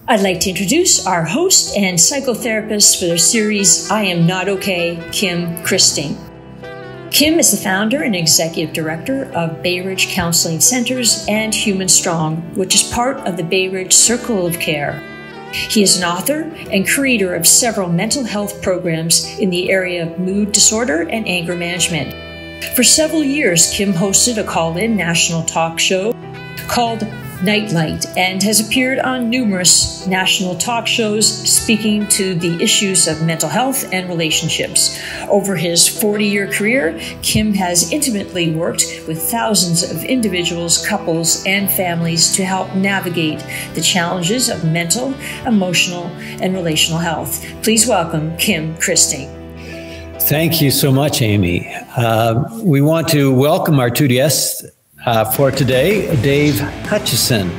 I'd like to introduce our host and psychotherapist for their series, I Am Not Okay, Kim Christing. Kim is the founder and executive director of Bay Ridge Counseling Centers and Human Strong, which is part of the Bay Ridge Circle of Care. He is an author and creator of several mental health programs in the area of mood disorder and anger management. For several years, Kim hosted a call-in national talk show called Nightlight and has appeared on numerous national talk shows speaking to the issues of mental health and relationships. Over his 40-year career, Kim has intimately worked with thousands of individuals, couples, and families to help navigate the challenges of mental, emotional, and relational health. Please welcome Kim Christing. Thank you so much, Amy. We want to welcome our two guests for today, Dave Hutchison.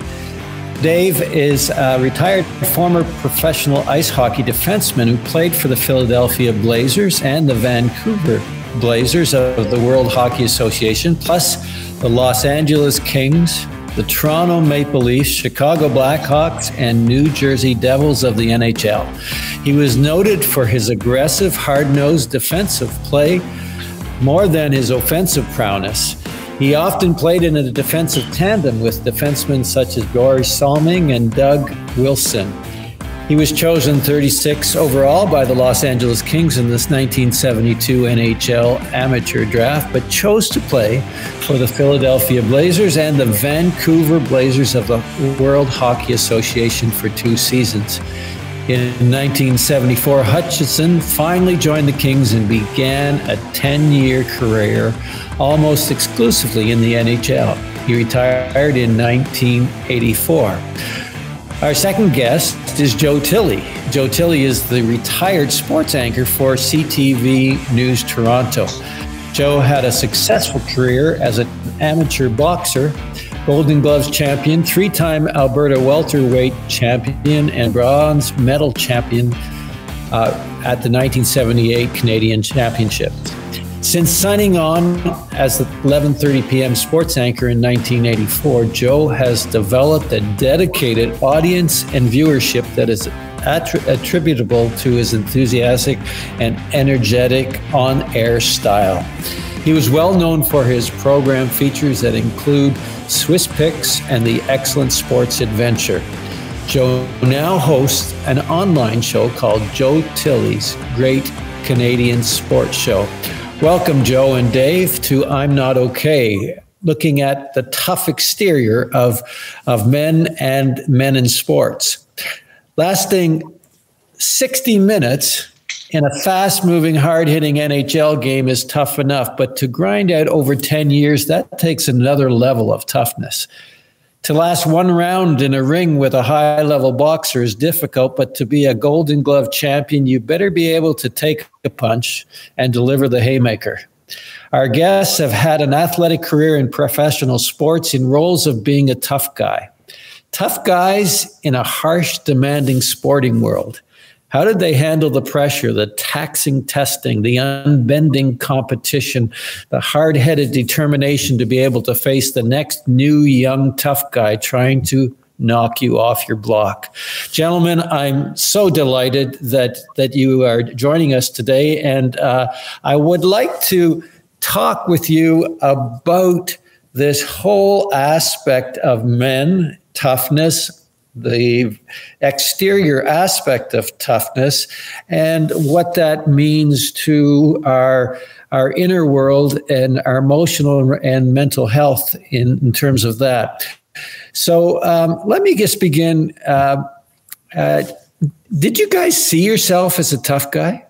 Dave is a retired former professional ice hockey defenseman who played for the Philadelphia Blazers and the Vancouver Blazers of the World Hockey Association, plus the Los Angeles Kings, the Toronto Maple Leafs, Chicago Blackhawks, and New Jersey Devils of the NHL. He was noted for his aggressive, hard-nosed defensive play more than his offensive prowess. He often played in a defensive tandem with defensemen such as Doris Salming and Doug Wilson. He was chosen 36 overall by the Los Angeles Kings in this 1972 NHL amateur draft, but chose to play for the Philadelphia Blazers and the Vancouver Blazers of the World Hockey Association for 2 seasons. In 1974, Hutchison finally joined the Kings and began a 10-year career almost exclusively in the NHL. He retired in 1984. Our second guest is Joe Tilley. Joe Tilley is the retired sports anchor for CTV News Toronto. Joe had a successful career as an amateur boxer, Golden Gloves champion, 3-time Alberta welterweight champion, and bronze medal champion at the 1978 Canadian Championships. Since signing on as the 11:30 p.m. sports anchor in 1984, Joe has developed a dedicated audience and viewership that is attributable to his enthusiastic and energetic on-air style. He was well known for his program features that include Swiss Picks and the Excellent Sports Adventure. Joe now hosts an online show called Joe Tilley's Great Canadian Sports Show. Welcome, Joe and Dave, to I'm Not Okay, looking at the tough exterior of men and men in sports. Lasting 60 minutes in a fast-moving, hard-hitting NHL game is tough enough, but to grind out over 10 years, that takes another level of toughness. To last one round in a ring with a high-level boxer is difficult, but to be a Golden Glove champion, you better be able to take a punch and deliver the haymaker. Our guests have had an athletic career in professional sports in roles of being a tough guy. Tough guys in a harsh, demanding sporting world. How did they handle the pressure, the taxing testing, the unbending competition, the hard-headed determination to be able to face the next new young tough guy trying to knock you off your block? Gentlemen, I'm so delighted that you are joining us today, and I would like to talk with you about this whole aspect of men, toughness, the exterior aspect of toughness, and what that means to our inner world and our emotional and mental health in terms of that. So let me just begin. Did you guys see yourself as a tough guy?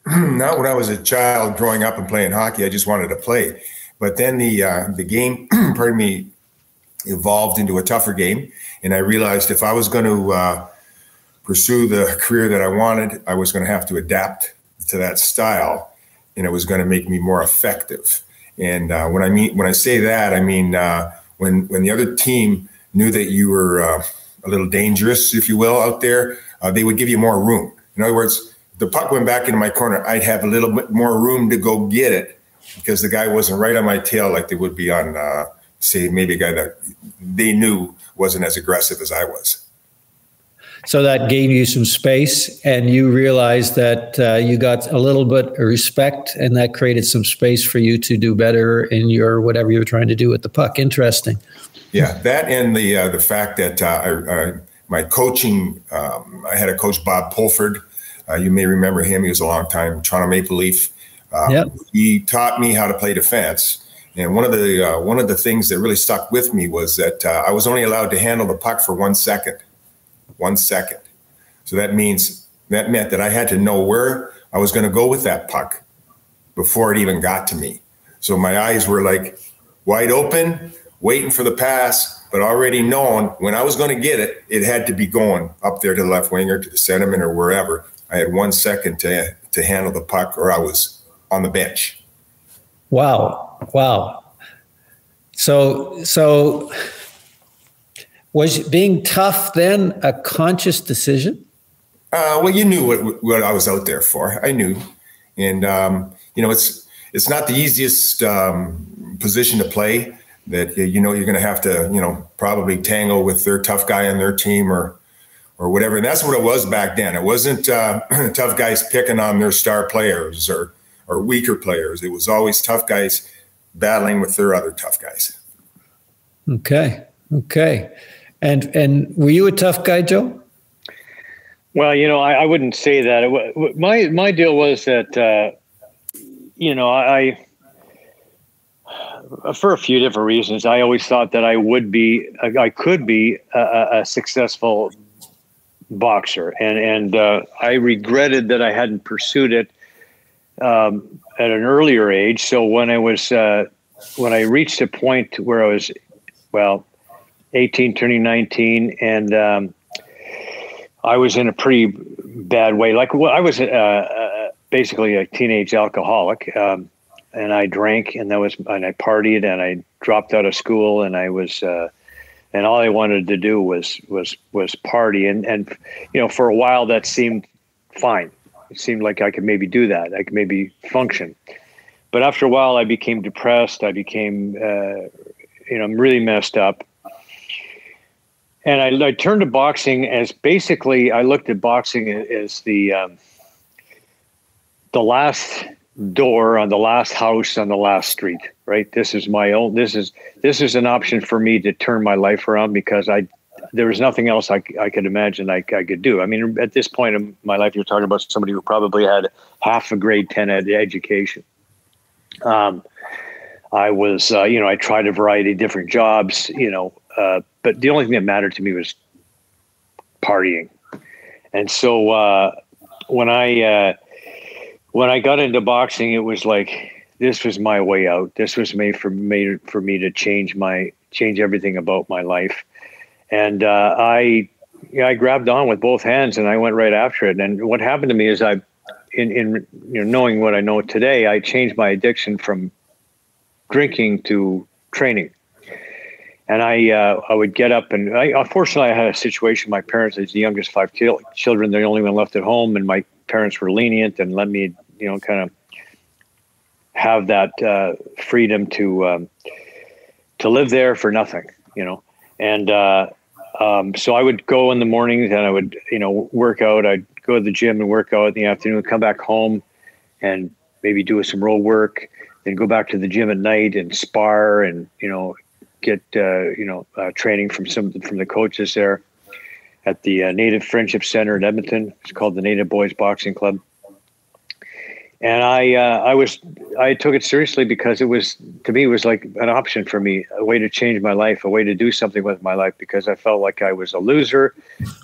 Not when I was a child growing up and playing hockey. I just wanted to play. But then the game, pardon me, evolved into a tougher game. And I realized if I was going to pursue the career that I wanted, I was going to have to adapt to that style, and it was going to make me more effective. And when I say that, I mean when the other team knew that you were a little dangerous, if you will, out there, they would give you more room. In other words, the puck went back into my corner, I'd have a little bit more room to go get it because the guy wasn't right on my tail like they would be on, say, maybe a guy that they knew wasn't as aggressive as I was. So that gave you some space, and you realized that you got a little bit of respect, and that created some space for you to do better in your whatever you were trying to do with the puck. Interesting. Yeah, that and the fact that my coaching, I had a coach, Bob Pulford. You may remember him. He was a long time Toronto Maple Leaf. Yep. He taught me how to play defense. And one of the things that really stuck with me was that I was only allowed to handle the puck for 1 second. 1 second. So that meant that I had to know where I was going to go with that puck before it even got to me. So my eyes were like wide open, waiting for the pass, but already knowing when I was going to get it, it had to be going up there to the left winger, to the centerman, or wherever. I had 1 second to handle the puck, or I was on the bench. Wow. So was being tough then a conscious decision? Well, you knew what I was out there for. I knew. And, it's not the easiest position to play, that, you're going to have to, probably tangle with their tough guy on their team or whatever. And that's what it was back then. It wasn't tough guys picking on their star players or weaker players. It was always tough guys battling with their other tough guys. Okay. And were you a tough guy, Joe? Well, I wouldn't say that. My deal was that, I for a few different reasons, I always thought that I could be a successful boxer, and I regretted that I hadn't pursued it at an earlier age. So when I reached a point where I was, 18, turning 19, and I was in a pretty bad way. I was basically a teenage alcoholic, and I drank, and I partied, and I dropped out of school, and I was, and all I wanted to do was party, and for a while that seemed fine. It seemed like I could maybe do that. I could maybe function, but after a while, I became depressed. I became, really messed up. And I turned to boxing as basically, I looked at boxing as the last door on the last house on the last street, right? This is this is an option for me to turn my life around, because there was nothing else I could imagine I could do. I mean, at this point in my life, you're talking about somebody who probably had half a grade 10 education. I was, I tried a variety of different jobs, but the only thing that mattered to me was partying. And so when I got into boxing, it was like, this was my way out. This was made for me to change everything about my life. And I grabbed on with both hands, and I went right after it. And what happened to me is in knowing what I know today, I changed my addiction from drinking to training. And I would get up, and unfortunately I had a situation. My parents, as the youngest 5 children, they're the only one left at home, and my parents were lenient and let me, kind of have that freedom to live there for nothing, And so I would go in the mornings, and I would, work out. I'd go to the gym and work out in the afternoon, come back home and maybe do some road work, then go back to the gym at night and spar and, get, training from the coaches there at the Native Friendship Center in Edmonton. It's called the Native Boys Boxing Club. And I took it seriously, because to me, it was like an option for me, a way to change my life, a way to do something with my life, because I felt like I was a loser.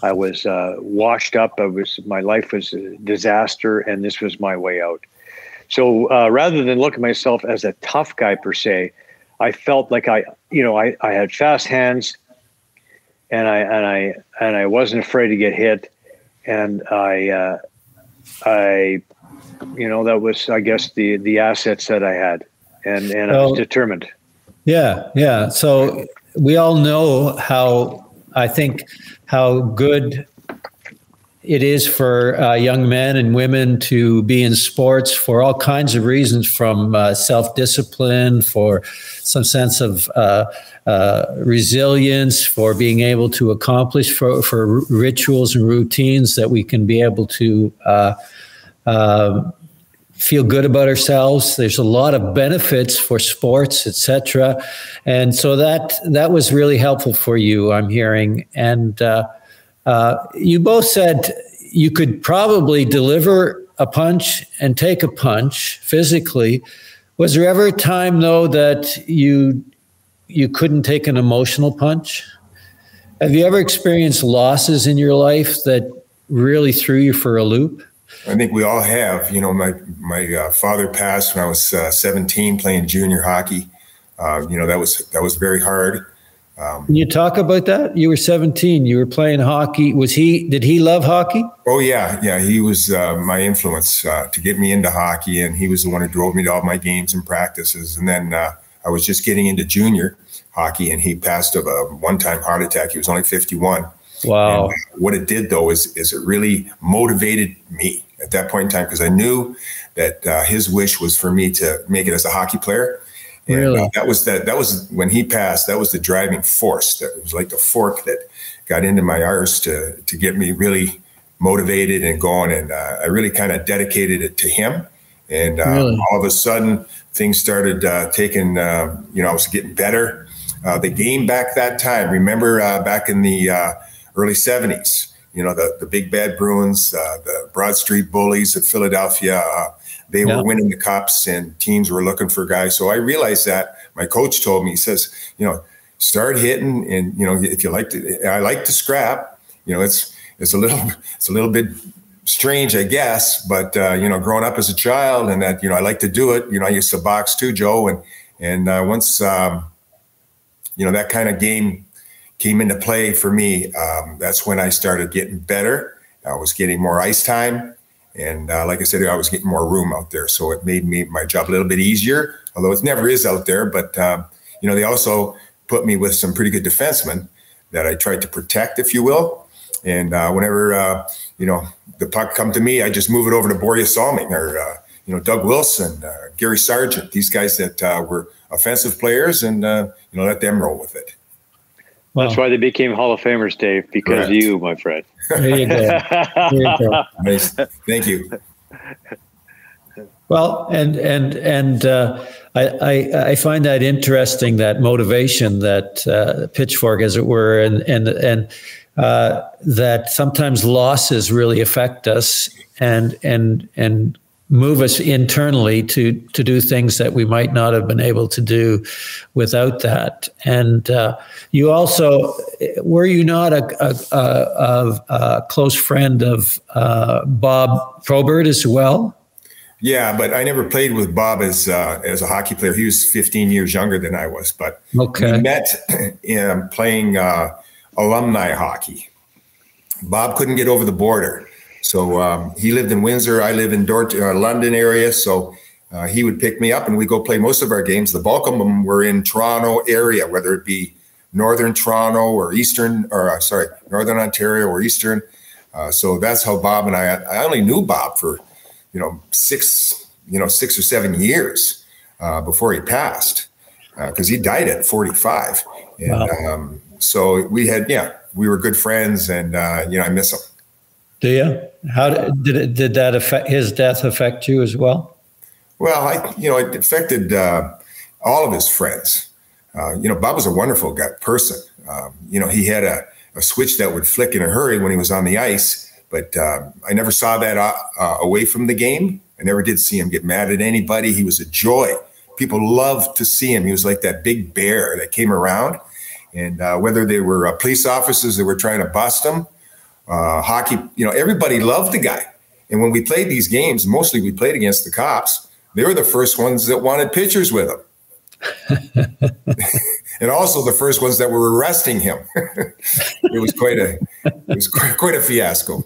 I was washed up. My life was a disaster, and this was my way out. So rather than look at myself as a tough guy per se, I felt like I had fast hands, and I wasn't afraid to get hit, and I that was, I guess, the assets that I had, and I was determined. Yeah. So we all know how good it is for young men and women to be in sports for all kinds of reasons, from self-discipline, for some sense of resilience, for being able to accomplish, for rituals and routines that we can be able to feel good about ourselves. There's a lot of benefits for sports, etc. And so that was really helpful for you, I'm hearing. And you both said you could probably deliver a punch and take a punch physically. Was there ever a time, though, that you couldn't take an emotional punch? Have you ever experienced losses in your life that really threw you for a loop? I think we all have. You know, my father passed when I was 17 playing junior hockey. You know, that was very hard. Can you talk about that? You were 17. You were playing hockey. Did he love hockey? Oh, yeah. Yeah, he was my influence to get me into hockey, and he was the one who drove me to all my games and practices. And then I was just getting into junior hockey, and he passed of a one-time heart attack. He was only 51. Wow. And what it did, though, is it really motivated me at that point in time, because I knew that his wish was for me to make it as a hockey player. And really? That was when he passed. That was the driving force. That was like the fork that got into my arse to get me really motivated and going. And I really kind of dedicated it to him. And really? All of a sudden, things started taking. I was getting better. The game back that time. Remember back in the early 70s. You know, the Big Bad Bruins, the Broad Street Bullies of Philadelphia. They were winning the cups, and teams were looking for guys. So I realized that. My coach told me, he says, you know, start hitting, and you know, if you like to, I like to scrap. You know, it's a little bit strange, I guess, but you know, growing up as a child, and that, you know, I like to do it. You know, I used to box too, Joe, and once you know, that kind of game came into play for me, that's when I started getting better. I was getting more ice time. And like I said, I was getting more room out there. So it made my job a little bit easier, although it never is out there. But, you know, they also put me with some pretty good defensemen that I tried to protect, if you will. And whenever, you know, the puck come to me, I just move it over to Borje Salming or, you know, Doug Wilson, Gary Sargent, these guys that were offensive players, and, you know, let them roll with it. Well, that's why they became Hall of Famers, Dave, because of you, my friend. There you go. There you go. Nice. Thank you. Well, and I find that interesting, that motivation, that pitchfork, as it were, and that sometimes losses really affect us and move us internally to do things that we might not have been able to do without that. And you also, were you not a close friend of Bob Probert as well? Yeah, but I never played with Bob as a hockey player. He was 15 years younger than I was, but we met playing alumni hockey. Bob couldn't get over the border. So he lived in Windsor. I live in London area. So he would pick me up and we'd go play most of our games. The bulk of them were in Toronto area, whether it be Northern Toronto or Northern Ontario or Eastern. So that's how Bob and I only knew Bob for, you know, 6 or 7 years before he passed, because he died at 45. And wow. So we were good friends, and, you know, I miss him. Do you? How did that affect his death? Affect you as well? Well, it affected all of his friends. You know, Bob was a wonderful person. You know, he had a switch that would flick in a hurry when he was on the ice, but I never saw that away from the game. I never did see him get mad at anybody. He was a joy. People loved to see him. He was like that big bear that came around, and whether they were police officers that were trying to bust him, hockey, you know, everybody loved the guy. And when we played these games, mostly we played against the cops. They were the first ones that wanted pictures with him. And also the first ones that were arresting him. It was quite a fiasco.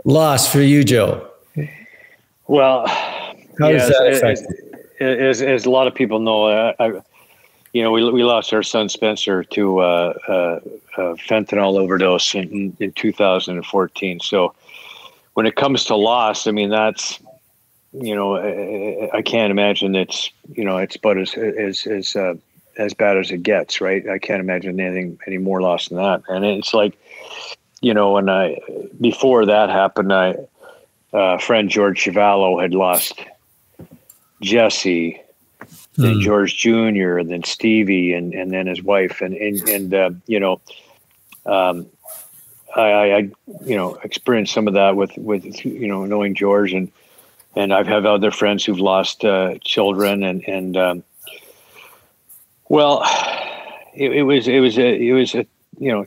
Loss for you, Joe. Well, how does that affect you? As a lot of people know, we lost our son Spencer to a fentanyl overdose in 2014. So when it comes to loss, I mean, that's, I can't imagine it's about as bad as it gets, right? I can't imagine anything any more loss than that. And it's like, when before that happened, friend George Chiavallo had lost Jesse, then George Jr., and then Stevie, and then his wife, I experienced some of that with knowing George, and I've had other friends who've lost children, and it was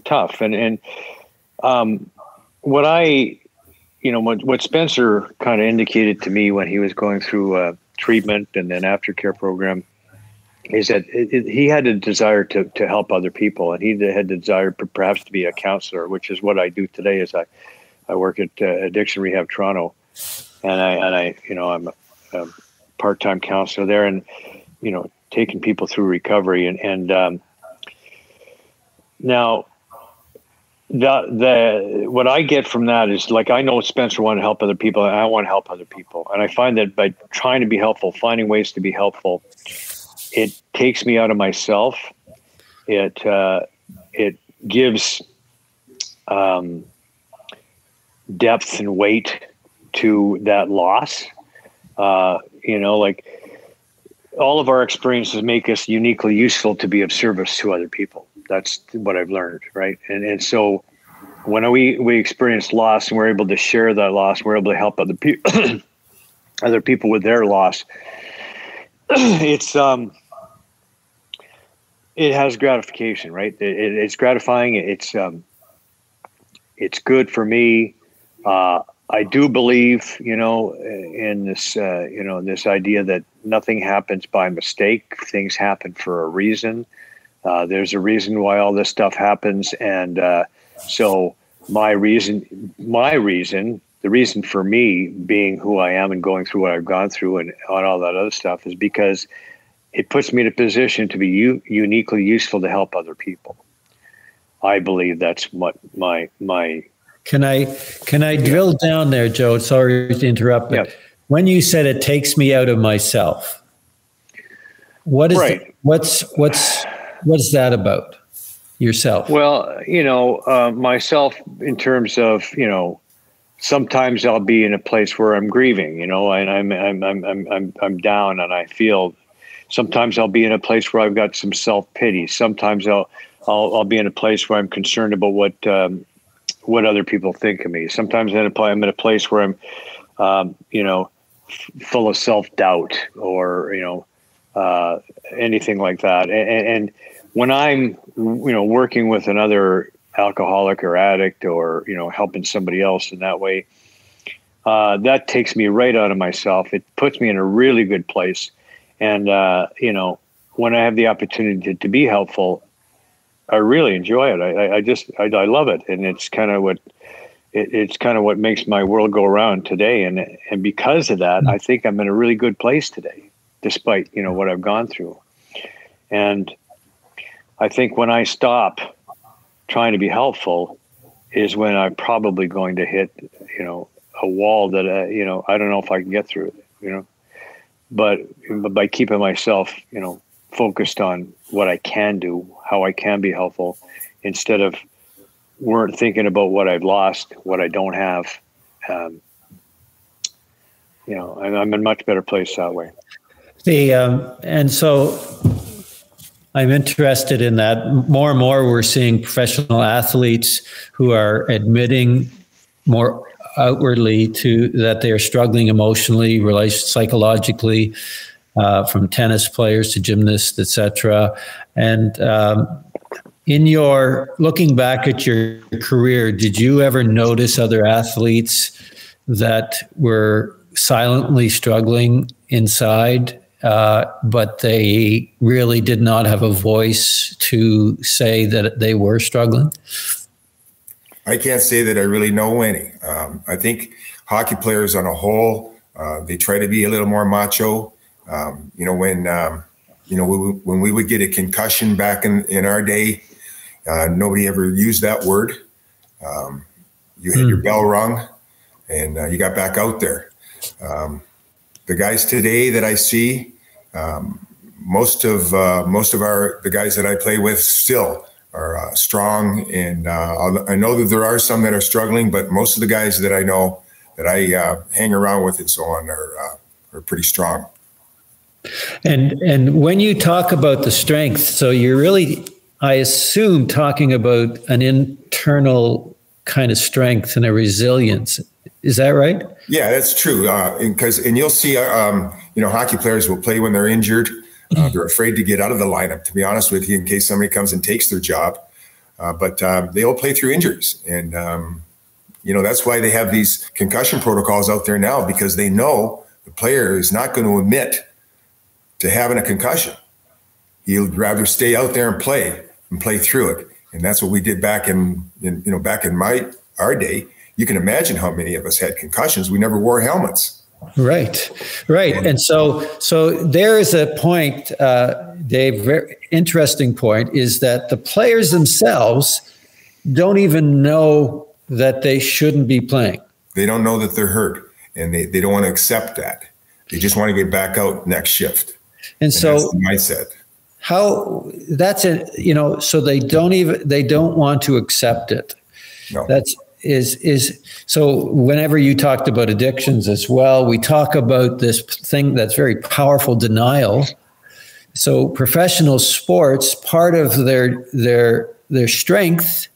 tough, and what Spencer kind of indicated to me when he was going through treatment and then aftercare program is that he had a desire to help other people, and he had the desire perhaps to be a counselor, which is what I do today. Is I work at Addiction Rehab Toronto, and I'm a part-time counselor there, and taking people through recovery, and now what I get from that is, like, I know Spencer wanted to help other people, and I want to help other people, and I find that by trying to be helpful, finding ways to be helpful, it takes me out of myself. It gives depth and weight to that loss. Like, all of our experiences make us uniquely useful to be of service to other people. That's what I've learned, right? And so when we experience loss and we're able to share that loss, we're able to help other people, other people with their loss. It has gratification, right? It's gratifying. It's good for me. I do believe, in this, this idea that nothing happens by mistake. Things happen for a reason. There's a reason why all this stuff happens. And so the reason for me being who I am and going through what I've gone through and on all that other stuff is because it puts me in a position to be uniquely useful to help other people. I believe that's what my Can I drill down there, Joe? Sorry to interrupt, but when you said it takes me out of myself, what is right? What's that about? Yourself? Well, myself in terms of, sometimes I'll be in a place where I'm grieving, and I'm down, and I feel. Sometimes I'll be in a place where I've got some self-pity. Sometimes I'll be in a place where I'm concerned about what other people think of me. Sometimes I'm in a place where I'm, full of self-doubt or, anything like that. And when I'm, working with another alcoholic or addict or, helping somebody else in that way, that takes me right out of myself. It puts me in a really good place. And, when I have the opportunity to be helpful, I really enjoy it. I love it. And it's kind of what makes my world go around today. And because of that, I think I'm in a really good place today, despite, what I've gone through. And I think when I stop trying to be helpful is when I'm probably going to hit, a wall that, I don't know if I can get through it, but by keeping myself, focused on what I can do, how I can be helpful, instead of thinking about what I've lost, what I don't have. I'm in a much better place that way. And so I'm interested in that. More and more, we're seeing professional athletes who are admitting more outwardly to that they are struggling emotionally, psychologically, from tennis players to gymnasts, etc. And in your looking back at your career, did you ever notice other athletes that were silently struggling inside, but they really did not have a voice to say that they were struggling? I can't say that I really know any. I think hockey players on a whole, they try to be a little more macho. When when we would get a concussion back in our day, nobody ever used that word. You had your bell rung, and you got back out there. The guys today that I see, most of the guys that I play with still are strong, and I know that there are some that are struggling, but most of the guys that I know that I hang around with and so on are pretty strong. And when you talk about the strength, so you're really, I assume, talking about an internal kind of strength and a resilience. Is that right? Yeah, that's true. And you'll see, hockey players will play when they're injured. They're afraid to get out of the lineup, to be honest with you, in case somebody comes and takes their job. But they all play through injuries. And, that's why they have these concussion protocols out there now, because they know the player is not going to admit to having a concussion. He'll rather stay out there and play through it. And that's what we did back in our day. You can imagine how many of us had concussions. We never wore helmets. Right. And so there is a point, Dave, very interesting point, is that the players themselves don't even know that they shouldn't be playing. They don't know that they're hurt, and they don't want to accept that. They just want to get back out next shift. And so that's the mindset. How that's it, so they don't want to accept it. No. That's so whenever you talked about addictions as well, we talk about this thing that's very powerful, denial. So professional sports, part of their strength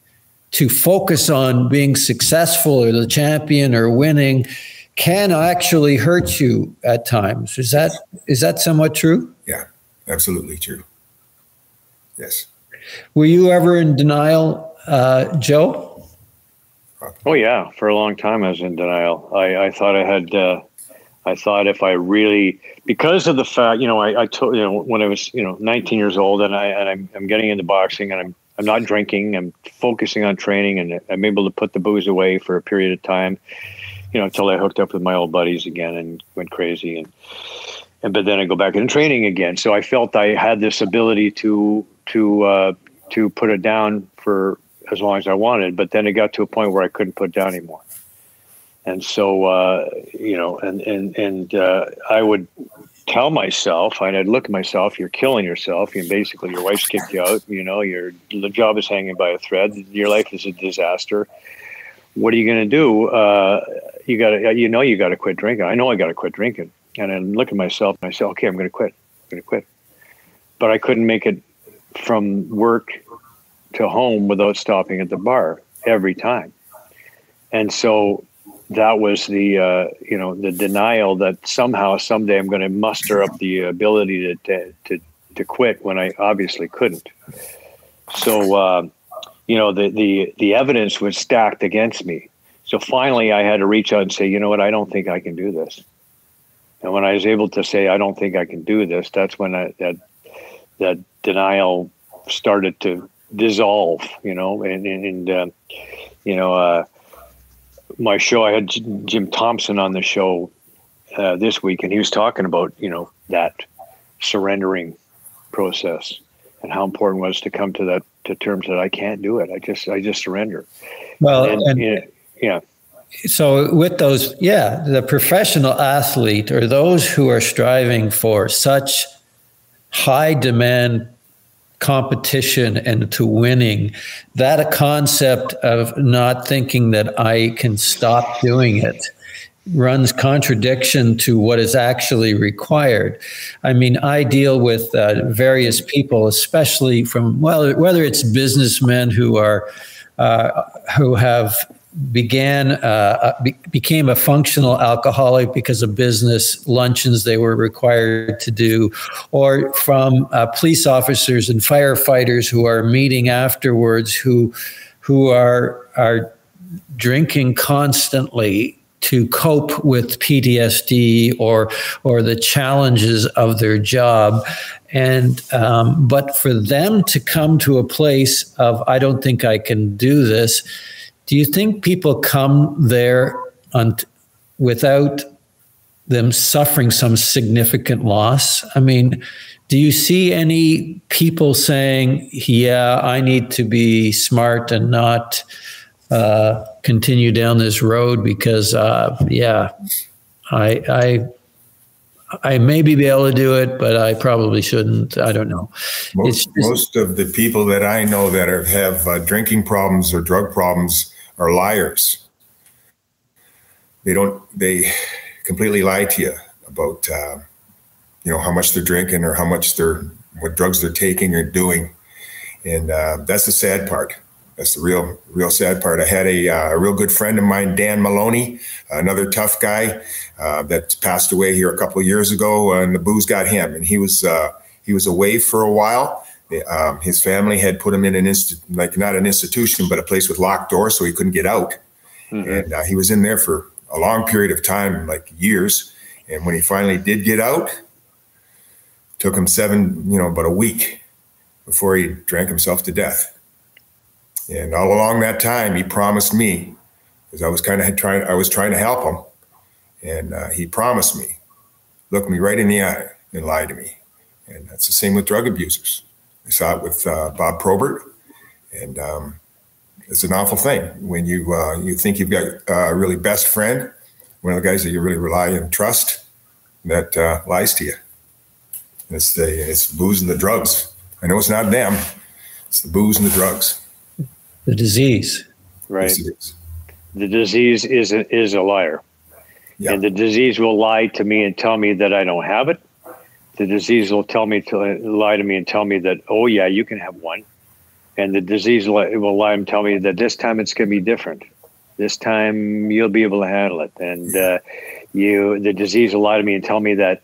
to focus on being successful or the champion or winning can actually hurt you at times. Is that somewhat true? Yeah, absolutely true. Yes. Were you ever in denial, Joe? Oh yeah, for a long time I was in denial. I thought I thought if I really, because of the fact, I told, when I was, 19 years old, and I'm getting into boxing, and I'm not drinking, I'm focusing on training, and I'm able to put the booze away for a period of time, until I hooked up with my old buddies again and went crazy, but then I go back into training again. So I felt I had this ability to put it down for as long as I wanted, but then it got to a point where I couldn't put it down anymore. And so, I would tell myself, and I'd look at myself, you're killing yourself. Basically, your wife's kicked you out. The job is hanging by a thread. Your life is a disaster. What are you going to do? You got to quit drinking. I know I got to quit drinking. And I look at myself and I say, okay, I'm going to quit. But I couldn't make it from work to home without stopping at the bar every time. And so that was the denial that somehow, someday I'm going to muster up the ability to quit when I obviously couldn't. So, the evidence was stacked against me. So finally I had to reach out and say, you know what, I don't think I can do this. And when I was able to say, I don't think I can do this, that's when that denial started to dissolve, my show, I had Jim Thompson on the show this week, and he was talking about, that surrendering process and how important it was to come to terms that I can't do it. I just surrender. Well, yeah. So with those, the professional athlete or those who are striving for such high demand competition and to winning, that a concept of not thinking that I can stop doing it runs contradiction to what is actually required. I mean, I deal with various people, especially from, whether it's businessmen who have became a functional alcoholic because of business luncheons they were required to do, or from police officers and firefighters who are meeting afterwards who are drinking constantly to cope with PTSD or the challenges of their job. And but for them to come to a place of, I don't think I can do this, do you think people come there without them suffering some significant loss. I mean, do you see any people saying, yeah, I need to be smart and not continue down this road because, yeah, I maybe be able to do it, but I probably shouldn't. I don't know. Most of the people that I know that have drinking problems or drug problems are liars. They completely lie to you about, how much they're drinking or what drugs they're taking or doing. And that's the sad part. That's the real sad part. I had a real good friend of mine, Dan Maloney, another tough guy that passed away here a couple of years ago, and the booze got him. And he was away for a while. His family had put him in not an institution, but a place with locked doors, so he couldn't get out. Mm-hmm. And he was in there for a long period of time, like years. And when he finally did get out, took him about a week before he drank himself to death. And all along that time, he promised me, because I was trying to help him, and he promised me, looked me right in the eye and lied to me. And that's the same with drug abusers. I saw it with Bob Probert, and it's an awful thing when you think you've got a really best friend, one of the guys that you really rely and trust, that lies to you. It's booze and the drugs. I know it's not them. It's the booze and the drugs. The disease. Right. The disease is a liar. Yeah. And the disease will lie to me and tell me that I don't have it. The disease will lie to me and tell me that, oh, yeah, you can have one. And the disease will lie and tell me that this time it's going to be different. This time you'll be able to handle it. And the disease will lie to me and tell me that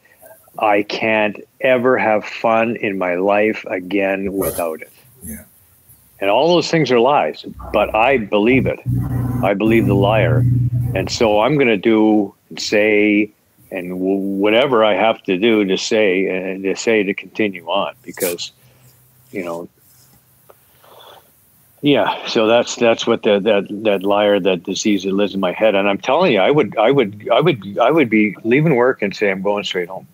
I can't ever have fun in my life again without it. Yeah. And all those things are lies, but I believe it. I believe the liar. And so I'm going to do and say and whatever I have to do to say to continue on, because, yeah. So that's what that liar, that disease that lives in my head. And I'm telling you, I would be leaving work and say, I'm going straight home.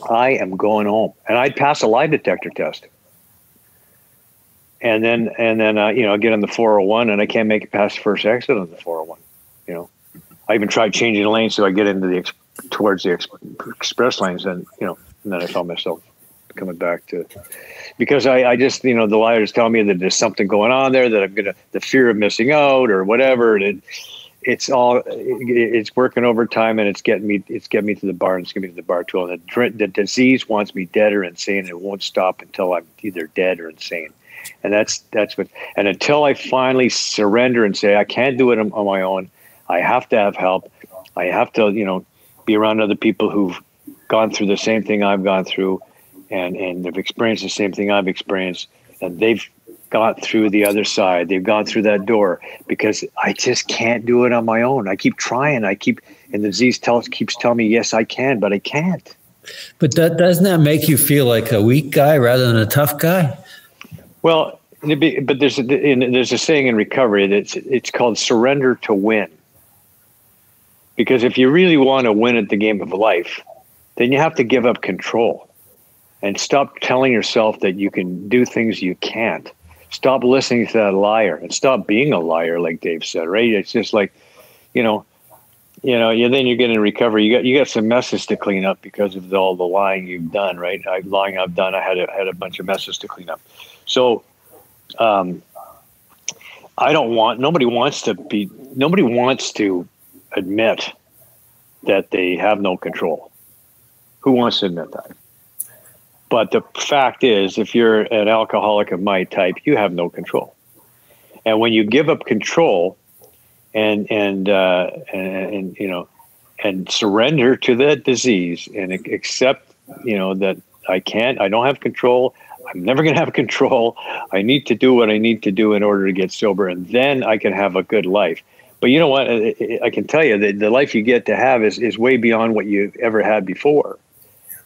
I am going home, and I'd pass a lie detector test. And then get on the 401, and I can't make it past the first exit on the 401. I even tried changing the lane so I get into towards the express lanes, and then I found myself coming back to, because I just, the liars tell me that there's something going on there, that the fear of missing out or whatever, and it's working overtime, and it's getting me to the bar, and it's getting me to the bar too. And the disease wants me dead or insane, and it won't stop until I'm either dead or insane. And that's what, and until I finally surrender and say, I can't do it on my own, I have to have help. I have to, be around other people who've gone through the same thing I've gone through, and they've experienced the same thing I've experienced, and they've got through the other side. They've gone through that door, because I just can't do it on my own. I keep trying. And the disease keeps telling me, yes, I can, but I can't. But doesn't that make you feel like a weak guy rather than a tough guy? Well, but there's a saying in recovery that it's called surrender to win. Because if you really want to win at the game of life, then you have to give up control and stop telling yourself that you can do things you can't. Stop listening to that liar and stop being a liar, like Dave said, right? It's just like, then you get in recovery. You got some messes to clean up because of all the lying you've done, right? Lying I've done. I had a bunch of messes to clean up. So, nobody wants to admit that they have no control. Who wants to admit that? But the fact is, if you're an alcoholic of my type, you have no control. And when you give up control and surrender to that disease and accept, that I don't have control, I'm never going to have control. I need to do what I need to do in order to get sober, and then I can have a good life. But you know what? I can tell you that the life you get to have is way beyond what you ever had before.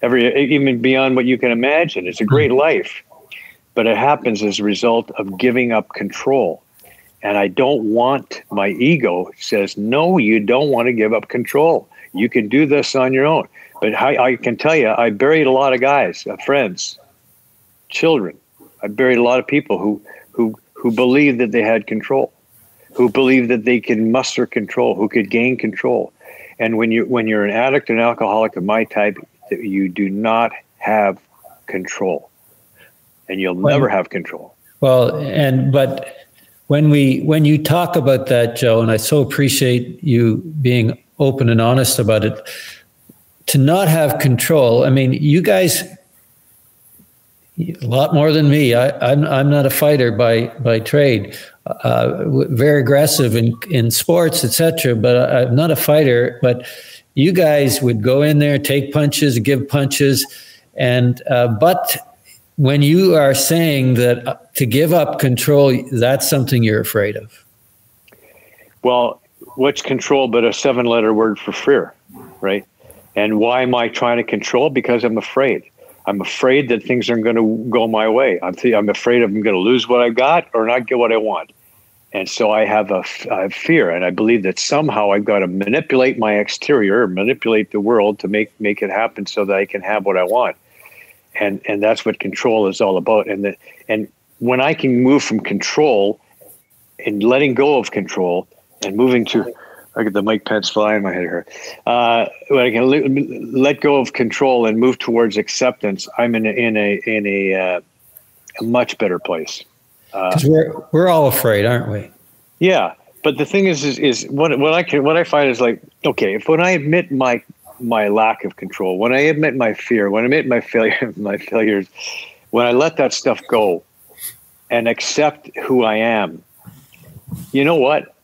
Even beyond what you can imagine. It's a great life, but it happens as a result of giving up control. And I don't want, my ego says, no, you don't want to give up control. You can do this on your own. But I can tell you, I buried a lot of guys, friends, children. I buried a lot of people who believed that they had control, who believed that they can muster control, who could gain control. And when you're an addict, an alcoholic of my type, you do not have control, and you'll never have control. Well, but when you talk about that, Joe, and I so appreciate you being open and honest about it, to not have control. I mean, you guys, a lot more than me. I'm not a fighter by trade. Very aggressive in sports, etc. But I'm not a fighter. But you guys would go in there, take punches, give punches, and but when you are saying that to give up control, that's something you're afraid of. Well, what's control but a 7-letter word for fear, right? And why am I trying to control? Because I'm afraid. I'm afraid that things aren't going to go my way. I'm afraid I'm going to lose what I got or not get what I want. And so I have fear, and I believe that somehow I've got to manipulate my exterior, manipulate the world to make it happen so that I can have what I want. And that's what control is all about. And when I can move from control and letting go of control and moving to, I get the Mike Pence fly in my head here. When I can let go of control and move towards acceptance, I'm in a much better place. Because we're all afraid, aren't we? Yeah, but the thing is what I find is like, okay, when I admit my lack of control, when I admit my fear, when I admit my failures, when I let that stuff go and accept who I am, you know what?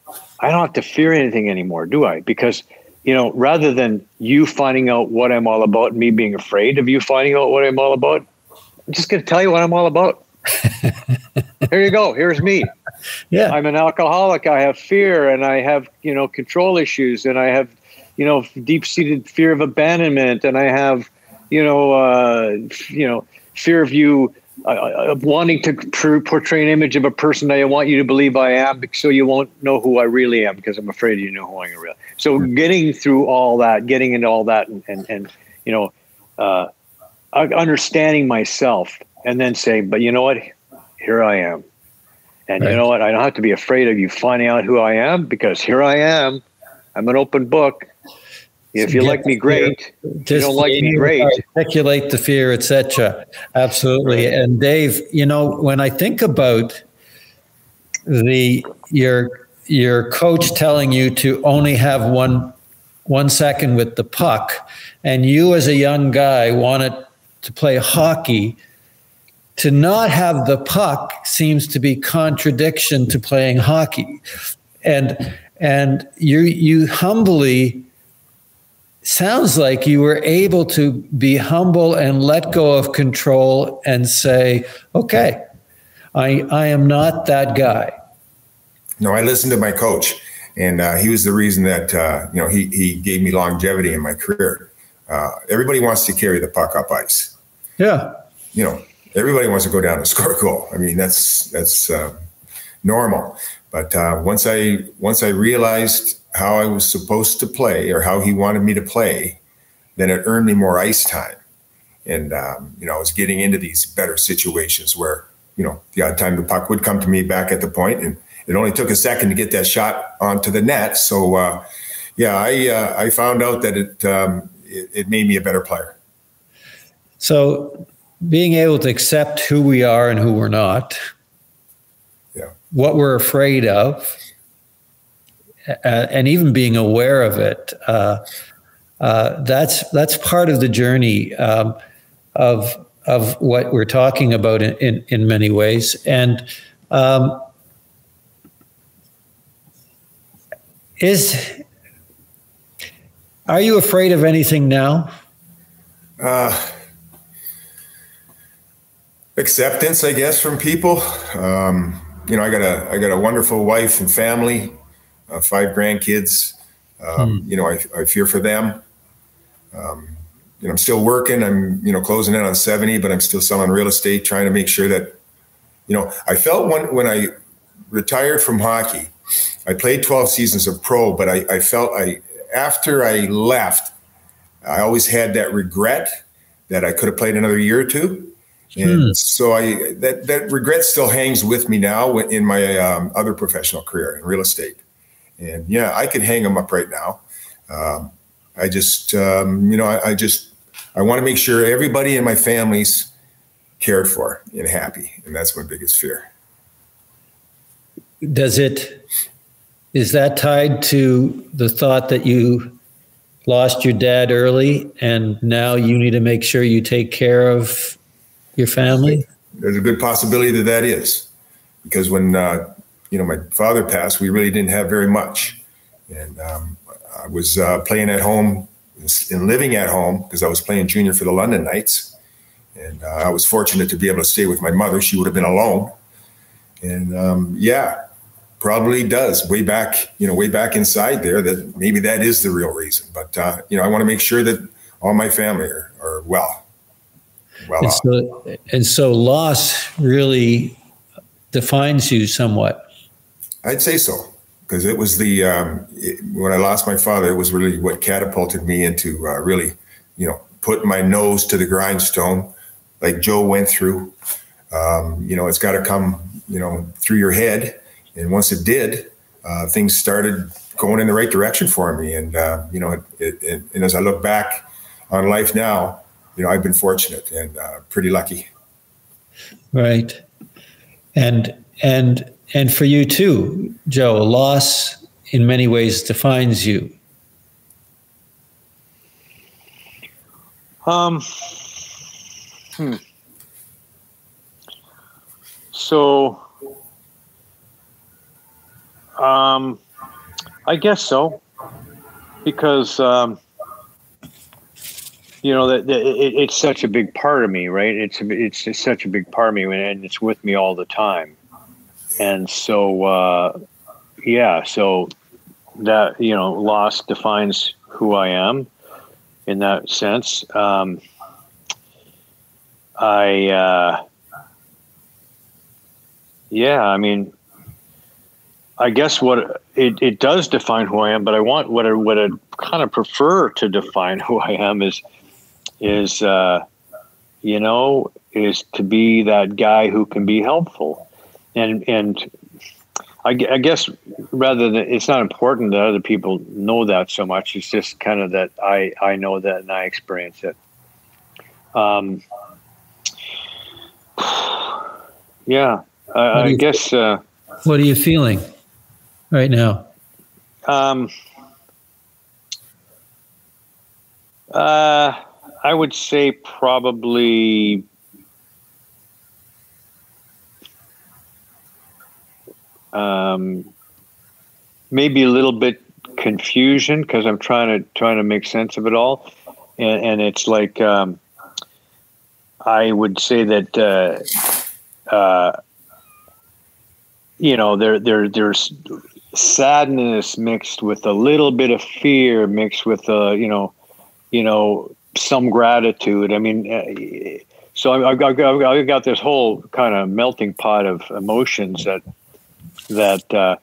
I don't have to fear anything anymore, do I? Because, rather than you finding out what I'm all about, me being afraid of you finding out what I'm all about, I'm just going to tell you what I'm all about. Here you go. Here's me. Yeah. I'm an alcoholic. I have fear, and I have, control issues, and I have, deep-seated fear of abandonment, and I have, fear of you wanting to portray an image of a person that I want you to believe I am, so you won't know who I really am because I'm afraid you know who I really am. So getting through all that, getting into all that, and understanding myself, and then saying, but you know what? Here I am. And right. You know what? I don't have to be afraid of you finding out who I am, because here I am. I'm an open book. If you like me, great. If you don't like me, great. Articulate the fear, etc. Absolutely. Right. And Dave, when I think about your coach telling you to only have one second with the puck, and you as a young guy wanted to play hockey, to not have the puck seems to be contradiction to playing hockey. And you humbly, sounds like you were able to be humble and let go of control and say, okay, I am not that guy. No, I listened to my coach, and he was the reason that, he gave me longevity in my career. Everybody wants to carry the puck up ice. Yeah. Everybody wants to go down and score a goal. I mean, that's normal. But once I realized how I was supposed to play, or how he wanted me to play, then it earned me more ice time. And, I was getting into these better situations where, the odd time the puck would come to me back at the point, and it only took a second to get that shot onto the net. So, I found out that it made me a better player. So being able to accept who we are and who we're not, what we're afraid of, and even being aware of it, that's part of the journey of what we're talking about in many ways. And are you afraid of anything now? Acceptance, I guess, from people. I got a wonderful wife and family, 5 grandkids. I fear for them. I'm still working. I'm, closing in on 70, but I'm still selling real estate, trying to make sure that, I felt when I retired from hockey, I played 12 seasons of pro, but I felt I after I left, I always had that regret that I could have played another year or two. And so that regret still hangs with me now in my other professional career in real estate. And yeah, I could hang them up right now. I just, I want to make sure everybody in my family's cared for and happy. And that's my biggest fear. Is that tied to the thought that you lost your dad early and now you need to make sure you take care of your family? There's a good possibility that is, because when, my father passed, we really didn't have very much. And I was playing at home and living at home because I was playing junior for the London Knights. And I was fortunate to be able to stay with my mother. She would have been alone. And probably does way back inside there that maybe that is the real reason. But, I want to make sure that all my family are well off. And so loss really defines you somewhat. I'd say so, because it was when I lost my father, it was really what catapulted me into really, putting my nose to the grindstone like Joe went through. It's got to come, through your head. And once it did, things started going in the right direction for me. And, and as I look back on life now, I've been fortunate and pretty lucky. Right. And for you too, Joe, loss in many ways defines you. So, I guess so, because, it's such a big part of me, right? It's just such a big part of me, and it's with me all the time. And so, so that, loss defines who I am in that sense. I guess what it does define who I am, but what I kind of prefer to define who I am is to be that guy who can be helpful. And I guess rather than, it's not important that other people know that so much. It's just kind of that I know that and I experience it. I guess. What are you feeling right now? I would say probably maybe a little bit confusion, because I'm trying to make sense of it all, and it's like I would say that there's sadness mixed with a little bit of fear, mixed with some gratitude. I mean, so I've got this whole kind of melting pot of emotions that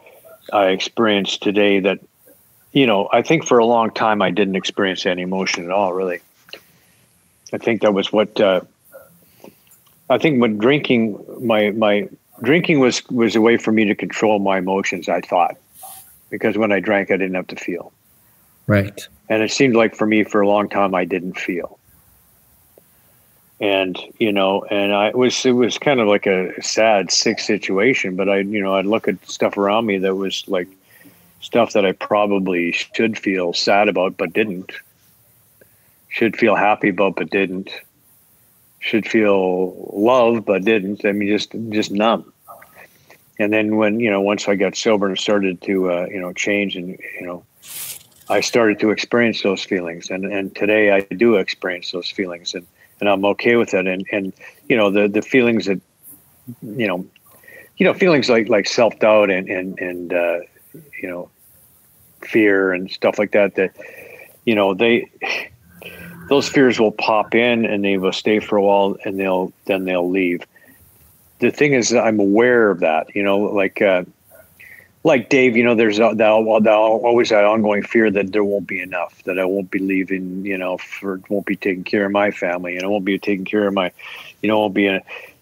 I experienced today. That I think for a long time I didn't experience any emotion at all. Really, I think that was what I think when drinking my drinking was a way for me to control my emotions, I thought, because when I drank, I didn't have to feel. Right. And it seemed like for me, for a long time, I didn't feel. And, it was kind of like a sad, sick situation, but I'd look at stuff around me that was like stuff that I probably should feel sad about, but didn't. Should feel happy about, but didn't. Should feel love, but didn't. I mean, just numb. And then when, once I got sober and started to, change and, I started to experience those feelings. And today I do experience those feelings and I'm okay with it. And the feelings that, feelings like self-doubt and fear and stuff like that, those fears will pop in and they will stay for a while and they'll leave. The thing is, I'm aware of that, like Dave, you know, there's always that ongoing fear that there won't be enough, that I won't be leaving, you know, won't be taking care of my family, and I won't be taking care of my, you know,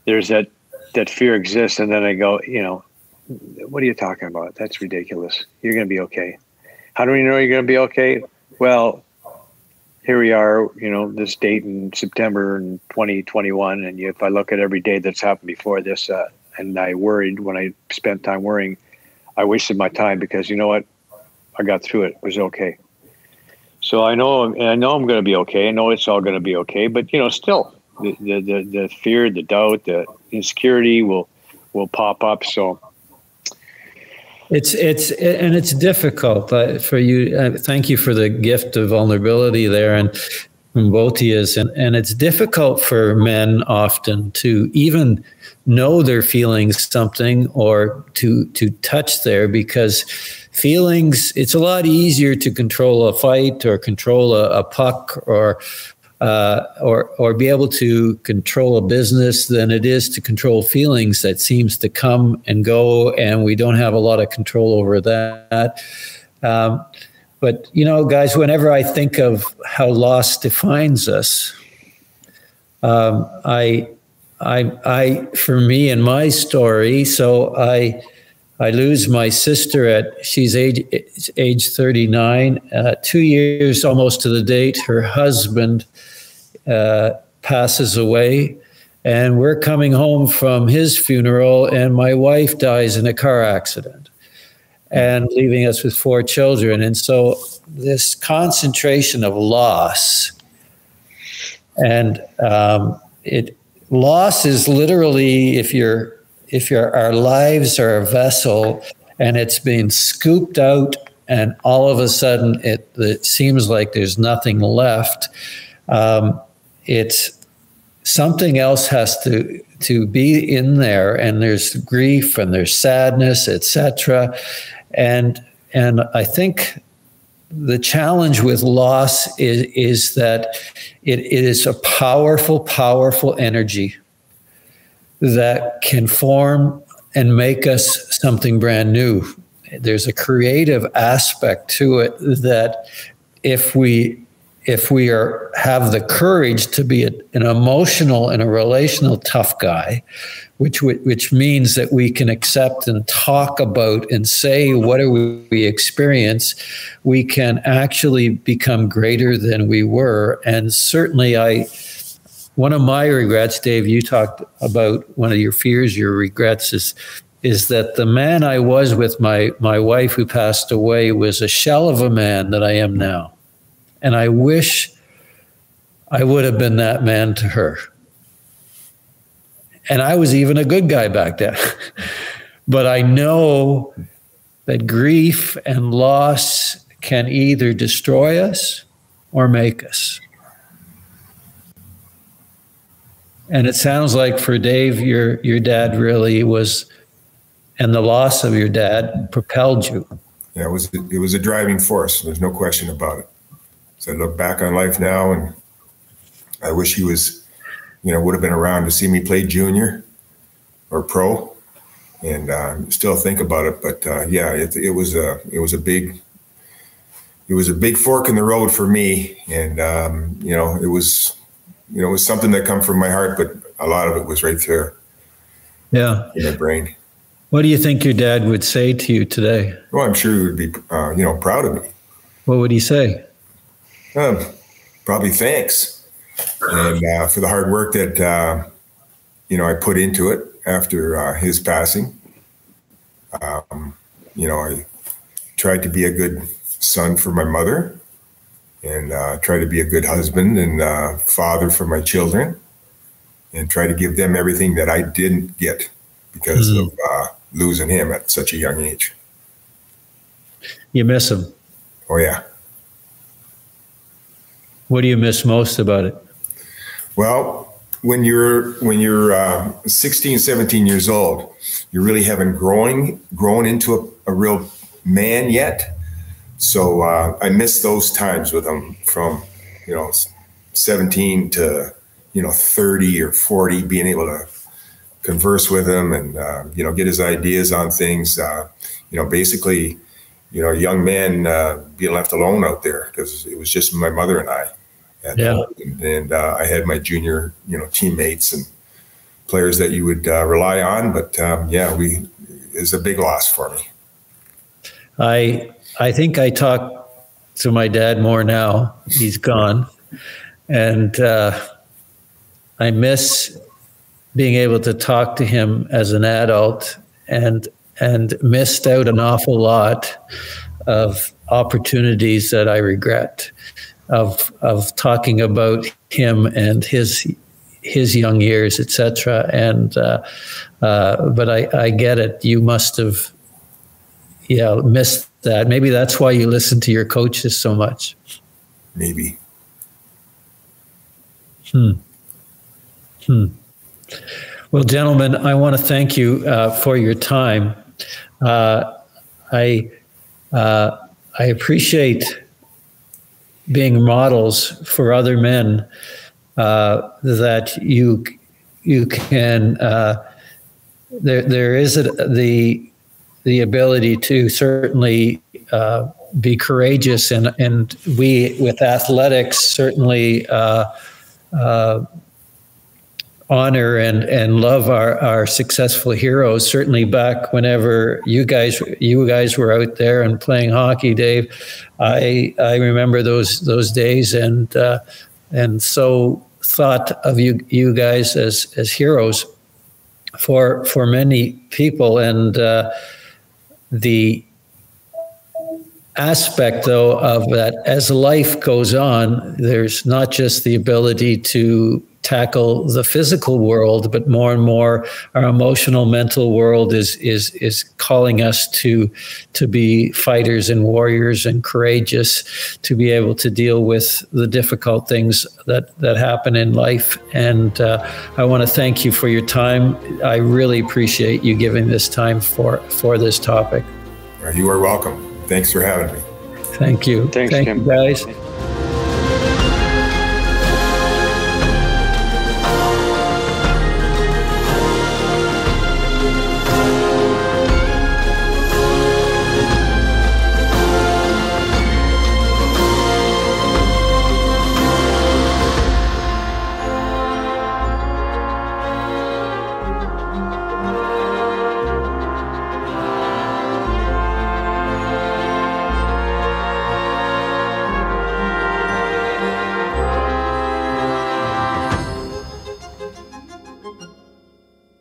there's that fear exists. And then I go, you know, what are you talking about? That's ridiculous. You're going to be okay. How do we know you're going to be okay? Well, here we are, you know, this date in September in 2021. And if I look at every day that's happened before this, and I worried when I spent time worrying, I wasted my time, because you know what? I got through it. It was okay. So I know I'm going to be okay. I know it's all going to be okay. But, you know, still the fear, the doubt, the insecurity will pop up. So it's difficult for you. Thank you for the gift of vulnerability there, and from both of you. And it's difficult for men often to even know they're feeling something, or to touch there, because feelings, it's a lot easier to control a fight or control a puck or be able to control a business than it is to control feelings that seems to come and go, and we don't have a lot of control over that. But, you know, guys, whenever I think of how loss defines us, for me and my story, so I lose my sister she's age 39, 2 years almost to the date. Her husband passes away, and we're coming home from his funeral, and my wife dies in a car accident, and leaving us with 4 children. And so this concentration of loss, and loss is literally, if our lives are a vessel and it's being scooped out, and all of a sudden it seems like there's nothing left. It's something else has to be in there, and there's grief and there's sadness, etc. And I think the challenge with loss is that it is a powerful, powerful energy that can form and make us something brand new. There's a creative aspect to it that if we have the courage to be an emotional and a relational tough guy, which means that we can accept and talk about and say what do we experience, we can actually become greater than we were. And certainly one of my regrets, Dave, you talked about one of your fears, your regrets is that the man I was with my wife who passed away was a shell of a man that I am now. And I wish I would have been that man to her. And I was even a good guy back then. But I know that grief and loss can either destroy us or make us. And it sounds like for Dave, your dad really was, and the loss of your dad propelled you. Yeah, it was a driving force. There's no question about it. So I look back on life now, and I wish he was, would have been around to see me play junior or pro, and still think about it. But yeah, it was a big fork in the road for me, and it was something that come from my heart, but a lot of it was right there, in my brain. What do you think your dad would say to you today? Well, I'm sure he would be, proud of me. What would he say? Probably thanks, and for the hard work that I put into it after his passing. I tried to be a good son for my mother, and try to be a good husband and father for my children, and try to give them everything that I didn't get because of losing him at such a young age. You miss him? Oh, yeah. What do you miss most about it? Well, when you're 16, 17 years old, you really haven't grown into a real man yet. So I miss those times with him from, 17 to, 30 or 40, being able to converse with him and, get his ideas on things. Basically, a young man being left alone out there because it was just my mother and I. And I had my junior, teammates and players that you would rely on. But it's a big loss for me. I think I talk to my dad more now. He's gone. And I miss being able to talk to him as an adult and missed out an awful lot of opportunities that I regret of talking about him and his young years, etc. And but I get it. You must have missed that. Maybe that's why you listen to your coaches so much. Maybe. Well, gentlemen, I want to thank you for your time. I appreciate being models for other men that you can. There is the ability to certainly be courageous, and we with athletics certainly honor and love our successful heroes. Certainly back whenever you guys were out there and playing hockey, Dave, I remember those days and so thought of you guys as heroes for many people. And the aspect, though, of that as life goes on, there's not just the ability to tackle the physical world, but more and more our emotional, mental world is calling us to be fighters and warriors and courageous, to be able to deal with the difficult things that happen in life. And I want to thank you for your time. I really appreciate you giving this time for this topic. You are welcome. Thanks for having me. Thank you. Thanks, Thank Kim. you, guys.